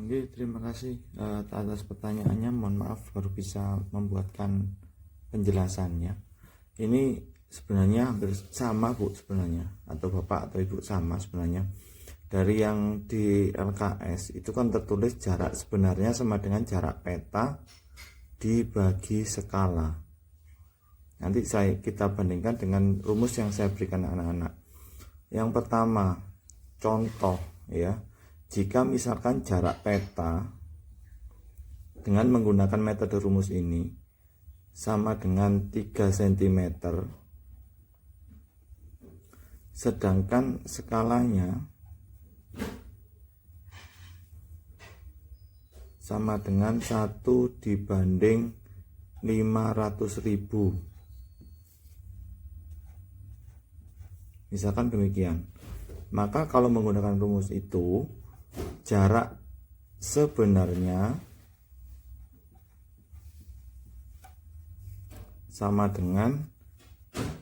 Terima kasih atas pertanyaannya. Mohon maaf baru bisa membuatkan penjelasannya. Ini sebenarnya hampir sama Bu sebenarnya, atau Bapak atau Ibu sama sebenarnya. Dari yang di LKS itu kan tertulis jarak sebenarnya sama dengan jarak peta dibagi skala. Nanti kita bandingkan dengan rumus yang saya berikan anak-anak. Yang pertama, contoh ya. Jika misalkan jarak peta dengan menggunakan metode rumus ini sama dengan 3 cm, sedangkan skalanya sama dengan 1 dibanding 500.000. Misalkan demikian. Maka kalau menggunakan rumus itu, jarak sebenarnya sama dengan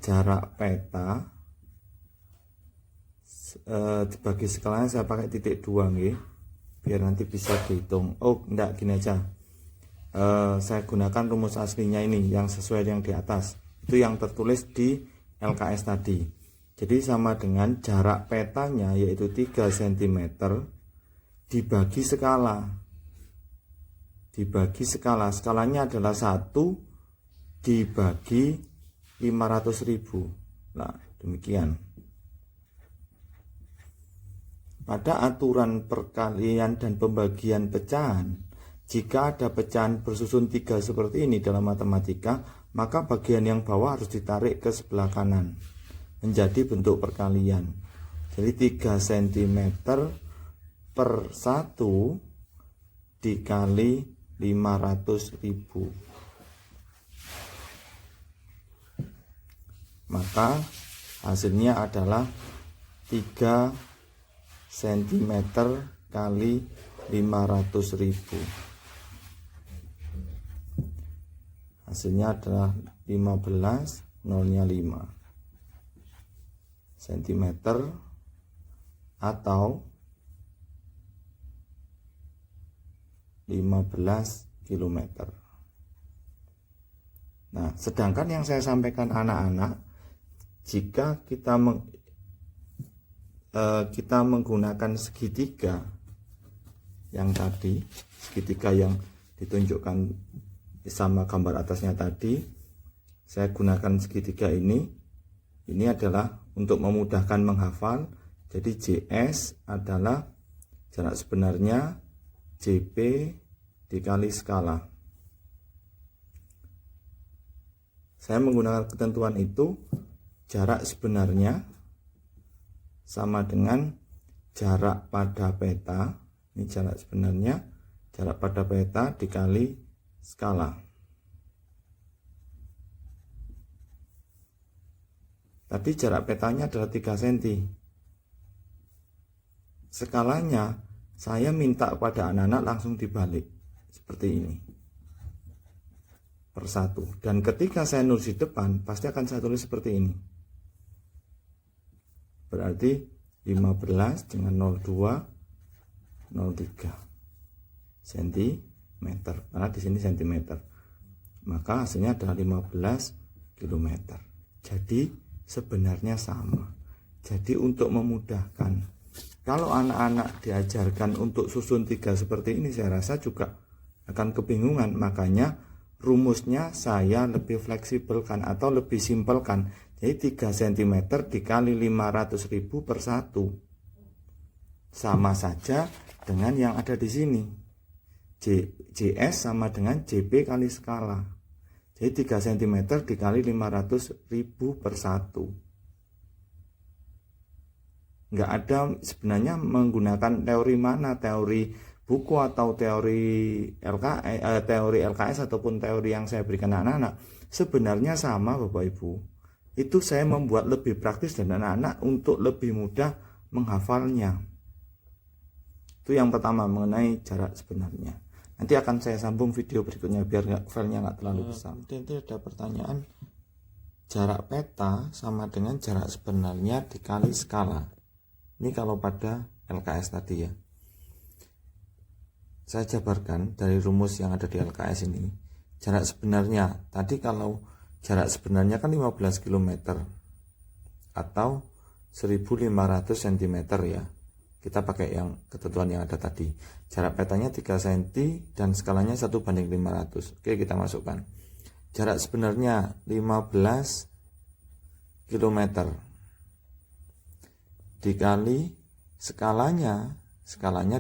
jarak peta dibagi skalanya. Saya pakai titik 2 nih, biar nanti bisa dihitung. Oh enggak, gini aja, saya gunakan rumus aslinya ini yang sesuai yang di atas, itu yang tertulis di LKS tadi. Jadi sama dengan jarak petanya yaitu 3 cm dibagi skala. Skalanya adalah 1 dibagi 500.000. Nah, demikian. Pada aturan perkalian dan pembagian pecahan, jika ada pecahan bersusun 3 seperti ini dalam matematika, maka bagian yang bawah harus ditarik ke sebelah kanan menjadi bentuk perkalian. Jadi 3 cm per 1 dikali 500.000. Maka hasilnya adalah 3 cm kali 500.000. Hasilnya adalah 15, nolnya 5 cm atau 15 km. Nah, sedangkan yang saya sampaikan anak-anak, jika kita menggunakan segitiga yang tadi, segitiga yang ditunjukkan sama gambar atasnya tadi, saya gunakan segitiga ini adalah untuk memudahkan menghafal. Jadi JS adalah jarak sebenarnya JP dikali skala. Saya menggunakan ketentuan itu, jarak sebenarnya sama dengan jarak pada peta. Ini jarak sebenarnya, jarak pada peta dikali skala. Tadi jarak petanya adalah 3 cm. Skalanya saya minta kepada anak-anak langsung dibalik seperti ini per 1. Dan ketika saya nulis di depan, pasti akan saya tulis seperti ini. Berarti 15 dengan 0203 cm, karena di sini cm. Maka hasilnya adalah 15 km. Jadi sebenarnya sama. Jadi untuk memudahkan, kalau anak-anak diajarkan untuk susun 3 seperti ini, saya rasa juga akan kebingungan. Makanya rumusnya saya lebih fleksibelkan atau lebih simpelkan. Jadi 3 cm dikali 500.000 per 1 sama saja dengan yang ada di sini. JS sama dengan JP kali skala. Jadi 3 cm dikali 500.000 per 1. Nggak ada sebenarnya menggunakan teori mana, teori buku atau teori LKS ataupun teori yang saya berikan anak-anak. Sebenarnya sama Bapak Ibu. Itu saya membuat lebih praktis dan anak-anak untuk lebih mudah menghafalnya. Itu yang pertama mengenai jarak sebenarnya. Nanti akan saya sambung video berikutnya biar filenya nggak terlalu besar. Nanti ada pertanyaan, jarak peta sama dengan jarak sebenarnya dikali skala. Ini kalau pada LKS tadi ya. saya jabarkan dari rumus yang ada di LKS ini. Jarak sebenarnya, tadi kalau jarak sebenarnya kan 15 km atau 1500 cm ya. Kita pakai yang ketentuan yang ada tadi. Jarak petanya 3 cm dan skalanya 1:500. Oke, kita masukkan. Jarak sebenarnya 15 km dikali skalanya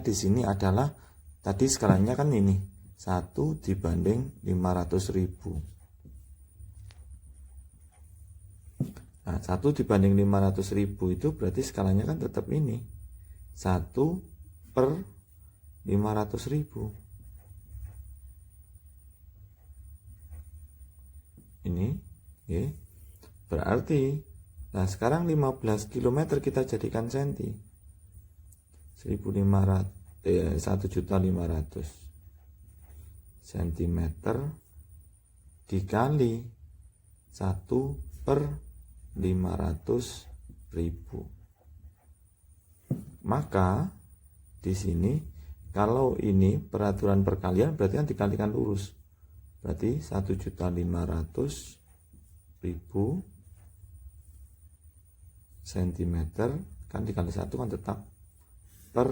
di sini adalah tadi skalanya kan ini 1/500.000. Nah, 1/500.000 itu berarti skalanya kan tetap ini 1/500.000. Ini ya. Berarti nah sekarang 15 km kita jadikan senti. 1.500 cm dikali 1/500.000. Maka di sini kalau ini peraturan perkalian berarti kan dikalikan lurus. Berarti 1.500.000 cm kan dikali 1 kan tetap per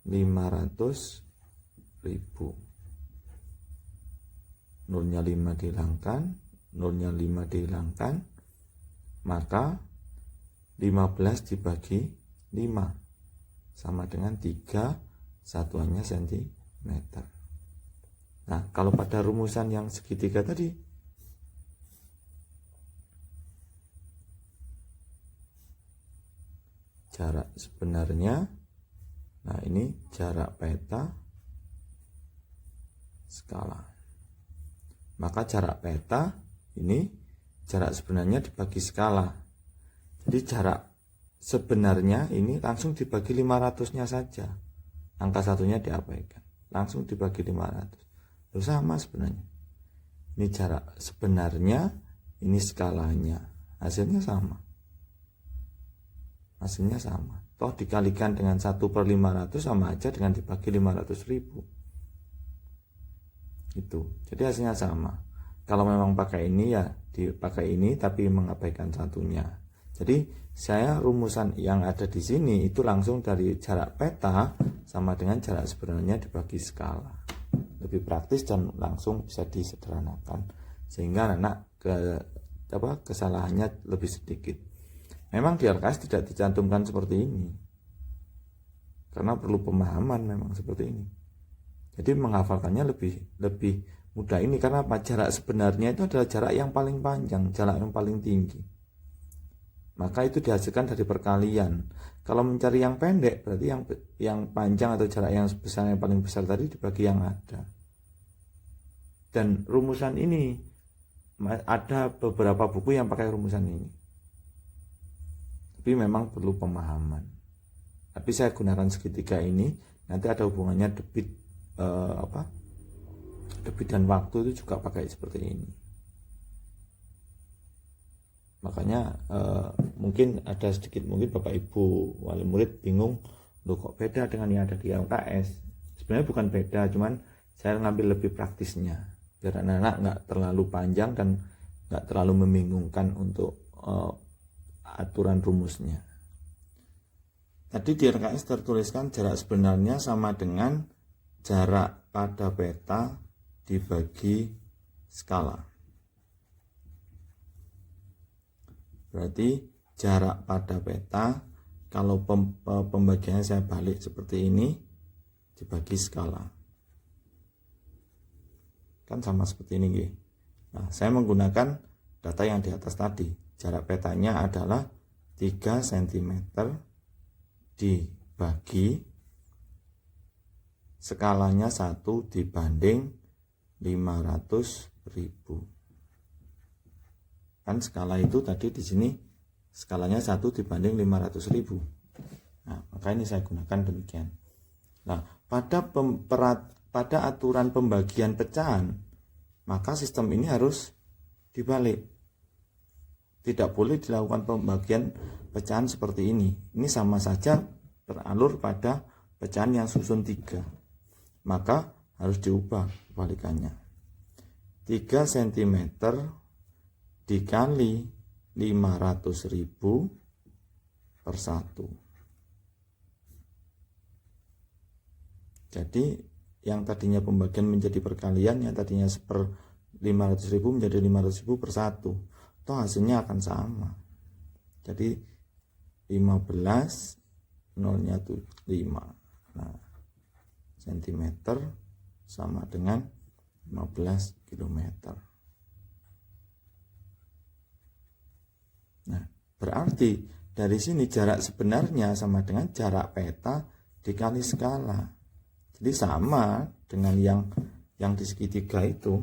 500.000. Nolnya 5 dihilangkan, maka 15 dibagi 5 sama dengan 3 satuannya cm. Nah, kalau pada rumusan yang segitiga tadi, jarak sebenarnya, nah ini jarak peta skala. Maka jarak peta ini jarak sebenarnya dibagi skala. Jadi jarak sebenarnya ini langsung dibagi 500-nya saja. Angka satunya diabaikan. Langsung dibagi 500. Itu sama sebenarnya. Ini jarak sebenarnya, ini skalanya. Hasilnya sama. Toh dikalikan dengan 1/500 sama aja dengan dibagi 500.000. Itu. Jadi hasilnya sama. Kalau memang pakai ini ya dipakai ini tapi mengabaikan satunya. Jadi saya rumusan yang ada di sini itu langsung dari jarak peta sama dengan jarak sebenarnya dibagi skala. Lebih praktis dan langsung bisa disederhanakan sehingga anak kesalahannya lebih sedikit. Memang di LKS tidak dicantumkan seperti ini karena perlu pemahaman memang seperti ini. Jadi menghafalkannya lebih mudah ini karena apa? Jarak sebenarnya itu adalah jarak yang paling panjang, jarak yang paling tinggi. Maka itu dihasilkan dari perkalian. Kalau mencari yang pendek berarti yang panjang atau jarak yang besar yang paling besar tadi dibagi yang ada. Dan rumusan ini ada beberapa buku yang pakai rumusan ini. Tapi memang perlu pemahaman. Tapi saya gunakan segitiga ini, nanti ada hubungannya debit dan waktu itu juga pakai seperti ini. Makanya mungkin ada sedikit mungkin Bapak Ibu wali murid bingung, loh kok beda dengan yang ada di LKS. Sebenarnya bukan beda, cuman saya ngambil lebih praktisnya biar anak-anak nggak terlalu panjang dan nggak terlalu membingungkan untuk aturan rumusnya. Tadi di LKS tertuliskan jarak sebenarnya sama dengan jarak pada peta dibagi skala. Berarti jarak pada peta kalau pembagiannya saya balik seperti ini dibagi skala. Kan sama seperti ini. Nah, saya menggunakan data yang di atas tadi. Jarak petanya adalah 3 cm dibagi skalanya 1/500.000. Kan skala itu tadi di sini skalanya 1/500.000. Nah, maka ini saya gunakan demikian. Nah, pada aturan pembagian pecahan, maka sistem ini harus dibalik. Tidak boleh dilakukan pembagian pecahan seperti ini. Ini sama saja beralur pada pecahan yang susun 3. maka harus diubah kebalikannya. 3 cm dikali 500.000 per 1. Jadi yang tadinya pembagian menjadi perkalian, yang tadinya 500.000 menjadi 500.000 per 1. Toh hasilnya akan sama. Jadi 15 nolnya itu 5. Nah, cm sama dengan 15 km. Nah, berarti dari sini jarak sebenarnya sama dengan jarak peta dikali skala. Jadi sama dengan yang di segitiga itu.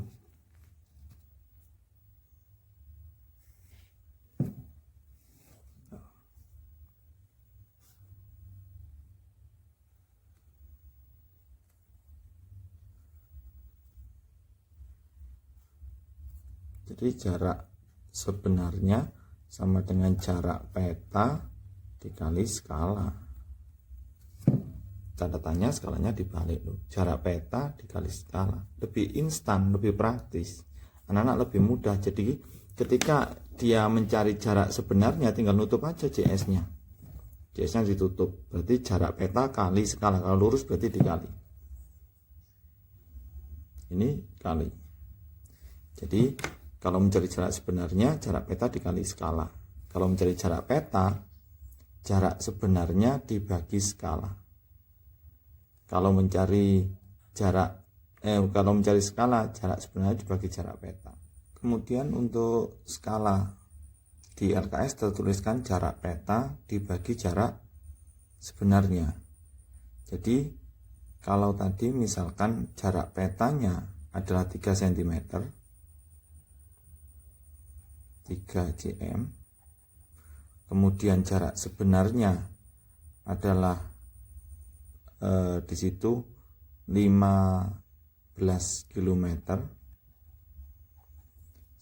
Jadi jarak sebenarnya sama dengan jarak peta dikali skala. Catatannya skalanya dibalik loh. Jarak peta dikali skala. Lebih instan, lebih praktis. Anak-anak lebih mudah. Jadi ketika dia mencari jarak sebenarnya tinggal nutup aja JS-nya. JS-nya ditutup. Berarti jarak peta kali skala. Kalau lurus berarti dikali. Ini kali. Jadi kalau mencari jarak sebenarnya, jarak peta dikali skala. Kalau mencari jarak peta, jarak sebenarnya dibagi skala. Kalau mencari skala, jarak sebenarnya dibagi jarak peta. Kemudian untuk skala di LKS tertuliskan jarak peta dibagi jarak sebenarnya. Jadi kalau tadi misalkan jarak petanya adalah 3 cm, 3 cm, kemudian jarak sebenarnya adalah di situ 15 km.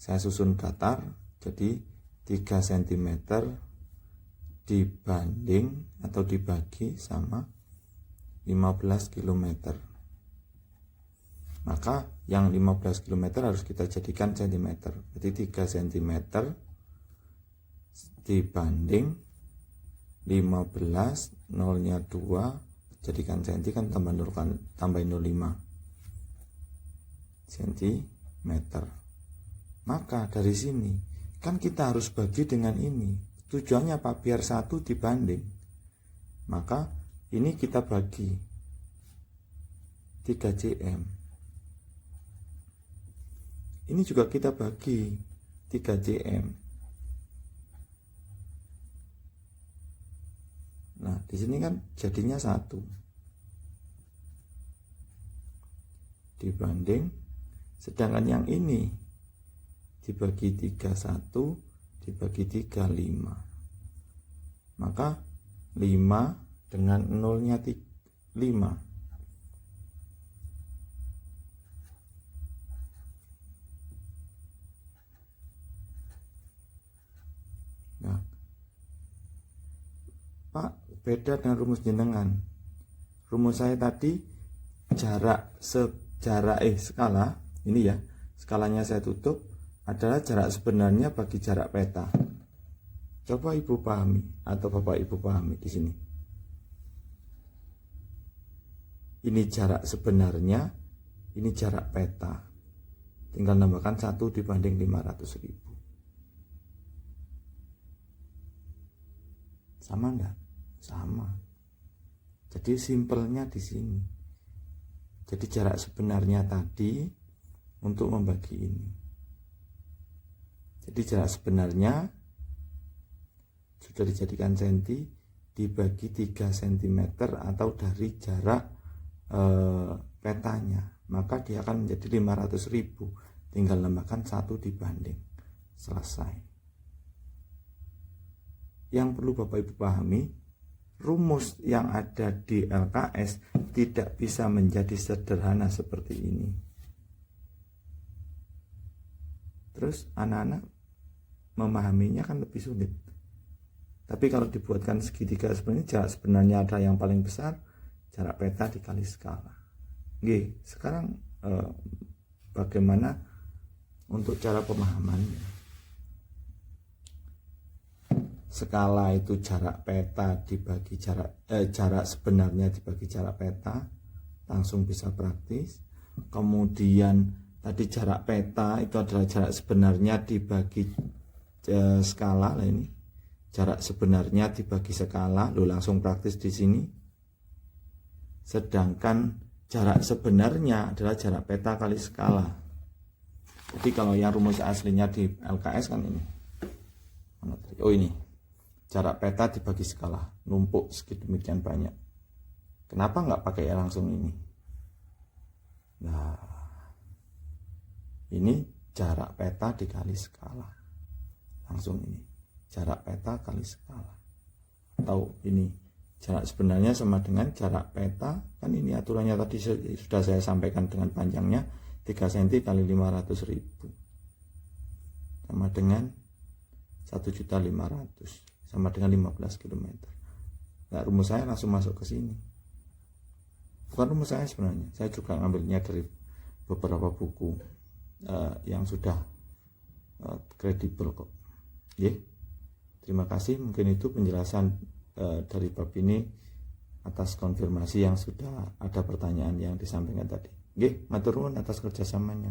Saya susun datar, jadi 3 cm dibanding atau dibagi sama 15 km. Maka yang 15 km harus kita jadikan cm. Jadi 3 cm dibanding 15, nolnya 2, jadikan cm kan tambahin 0,5 cm. Maka dari sini kan kita harus bagi dengan ini. Tujuannya apa? Biar 1 dibanding. Maka ini kita bagi 3 cm. Ini juga kita bagi 3 cm. Nah, di sini kan jadinya 1 dibanding, sedangkan yang ini dibagi 3, 1 dibagi 3, 5. Maka 5 dengan nolnya 5. Nah, Pak, beda dengan rumus jenengan. Rumus saya tadi skala ini ya, skalanya saya tutup adalah jarak sebenarnya bagi jarak peta. Coba Ibu pahami atau Bapak Ibu pahami di sini. Ini jarak sebenarnya, ini jarak peta. Tinggal nambahkan 1 dibanding 500.000. Sama enggak? Sama. Jadi simpelnya di sini. Jadi jarak sebenarnya tadi untuk membagi ini. Jadi jarak sebenarnya sudah dijadikan senti dibagi 3 cm atau dari jarak petanya. Maka dia akan menjadi 500.000. Tinggal nambahkan 1 dibanding. Selesai. Yang perlu Bapak Ibu pahami, rumus yang ada di LKS tidak bisa menjadi sederhana seperti ini. Terus anak-anak memahaminya kan lebih sulit. Tapi kalau dibuatkan segitiga sebenarnya jarak sebenarnya ada yang paling besar, jarak peta dikali skala. Oke, sekarang bagaimana untuk cara pemahamannya? Skala itu jarak peta dibagi jarak sebenarnya dibagi jarak peta, langsung bisa praktis. Kemudian tadi jarak peta itu adalah jarak sebenarnya dibagi skala. Lah ini jarak sebenarnya dibagi skala, lo langsung praktis di sini. Sedangkan jarak sebenarnya adalah jarak peta kali skala. Jadi kalau yang rumus aslinya di LKS kan ini. Oh ini. Jarak peta dibagi skala, numpuk sedemikian banyak. Kenapa nggak pakai langsung ini? Nah, ini jarak peta dikali skala. Langsung ini, jarak peta kali skala. Atau ini, jarak sebenarnya sama dengan jarak peta. Kan ini aturannya tadi sudah saya sampaikan dengan panjangnya 3 cm kali 500.000. Sama dengan 1.500.000. Sama dengan 15 km. Nah, rumus saya langsung masuk ke sini. Bukan rumus saya sebenarnya, saya juga ngambilnya dari beberapa buku yang sudah kredibel kok. Terima kasih, mungkin itu penjelasan dari bab ini atas konfirmasi yang sudah ada pertanyaan yang disampaikan tadi. Matur nuwun atas kerjasamanya.